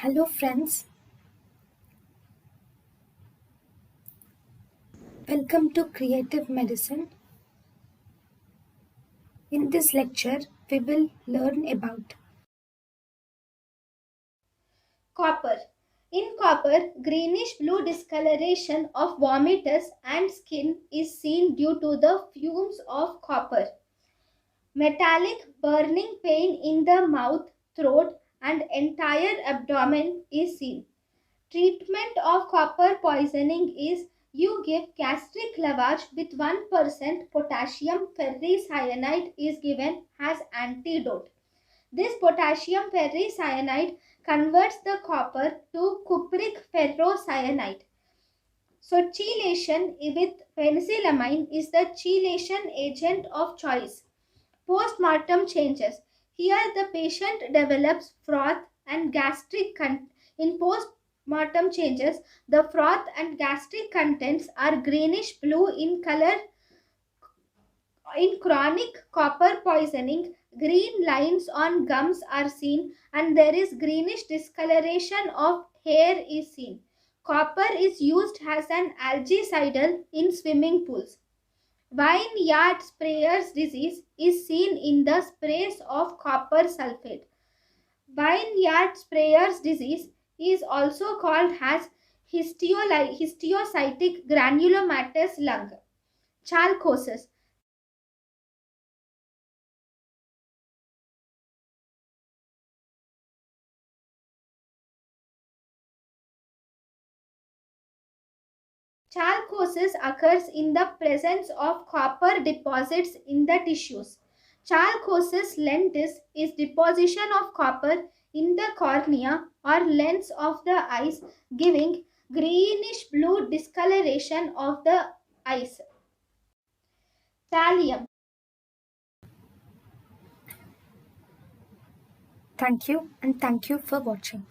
Hello, friends. Welcome to Creative Medicine. In this lecture, we will learn about Copper. In copper, greenish blue discoloration of vomitus and skin is seen due to the fumes of copper. Metallic burning pain in the mouth, throat, and entire abdomen is seen. Treatment of copper poisoning is you give gastric lavage with 1% potassium ferricyanide is given as antidote. This potassium ferricyanide converts the copper to cupric ferrocyanide. So chelation with penicillamine is the chelation agent of choice. Postmortem changes. Here the patient develops froth and in postmortem changes, the froth and gastric contents are greenish blue in color. In chronic copper poisoning, green lines on gums are seen and there is greenish discoloration of hair is seen. Copper is used as an algaecidal in swimming pools. Vineyard sprayer's disease is seen in the sprays of copper sulfate. Vineyard sprayer's disease is also called as histiocytic granulomatous lung. Chalcosis. Chalcosis occurs in the presence of copper deposits in the tissues. Chalcosis lentis is deposition of copper in the cornea or lens of the eyes, giving greenish blue discoloration of the eyes. Thallium. thank you and thank you for watching.